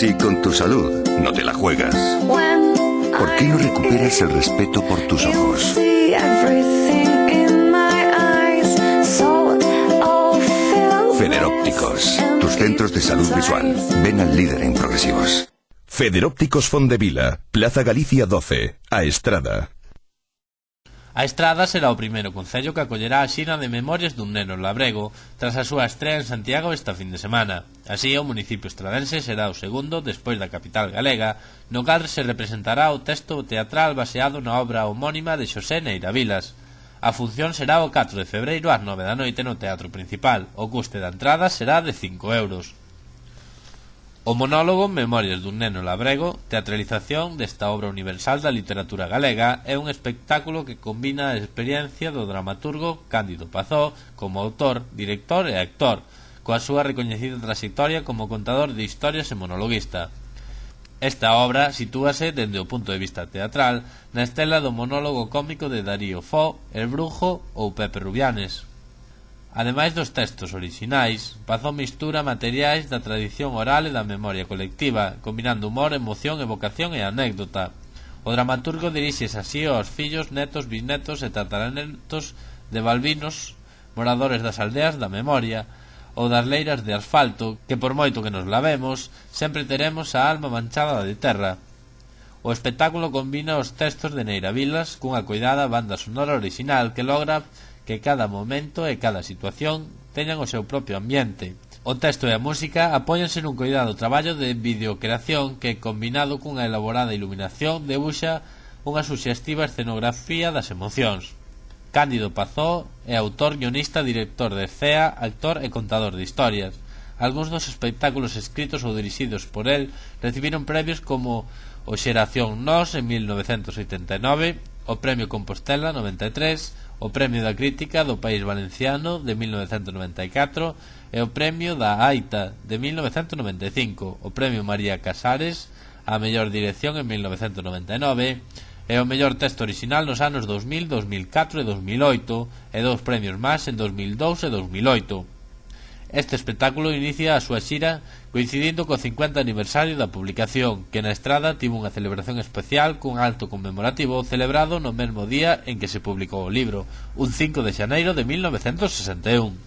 Si con tu salud no te la juegas, ¿por qué no recuperas el respeto por tus ojos? Federópticos, tus centros de salud visual. Ven al líder en progresivos. Federópticos Fondevila, Plaza Galicia 12, A Estrada. A Estrada será o primeiro concello que acollerá a xira de Memorias dun neno en Labrego tras a súa estrea en Santiago esta fin de semana. Así, o municipio estradense será o segundo, despois da capital galega, no cal se representará o texto teatral baseado na obra homónima de Xosé Neira Vilas. A función será o 4 de febreiro ás 9 da noite no Teatro Principal. O custe da entrada será de 5 euros. O monólogo Memorias dun neno labrego, teatralización desta obra universal da literatura galega, é un espectáculo que combina a experiencia do dramaturgo Cándido Pazó como autor, director e actor, coa súa recoñecida trayectoria como contador de historias e monologuista. Esta obra sitúase dende o punto de vista teatral na estela do monólogo cómico de Darío Fo, El Brujo ou Pepe Rubianes. Ademais dos textos orixinais, Pazó mistura materiais da tradición oral e da memoria colectiva, combinando humor, emoción, evocación e anécdota. O dramaturgo dirixes así aos fillos, netos, bisnetos e tataranetos de balbinos, moradores das aldeas da memoria, ou das leiras de asfalto, que por moito que nos lavemos, sempre teremos a alma manchada de terra. O espectáculo combina os textos de Neira Vilas cunha coidada banda sonora orixinal que logra que cada momento e cada situación teñan o seu propio ambiente. O texto e a música apóianse nun coidado traballo de videocreación que, combinado cunha elaborada iluminación, debuxa unha suxestiva escenografía das emocións. Cándido Pazó é autor, guionista, director de escena, actor e contador de historias. Algúns dos espectáculos escritos ou dirixidos por el recibiron premios como o Xeración Nós en 1989, o Premio Compostela 93, o Premio da Crítica do País Valenciano de 1994 e o Premio da Aita de 1995, o Premio María Casares a mellor dirección en 1999 e o mellor texto orixinal nos anos 2000, 2004 e 2008 e dous premios máis en 2002 e 2008. Este espectáculo inicia a súa xira coincidindo co 50 aniversario da publicación, que na Estrada tivo unha celebración especial cun acto conmemorativo celebrado no mesmo día en que se publicou o libro, un 5 de xaneiro de 1961.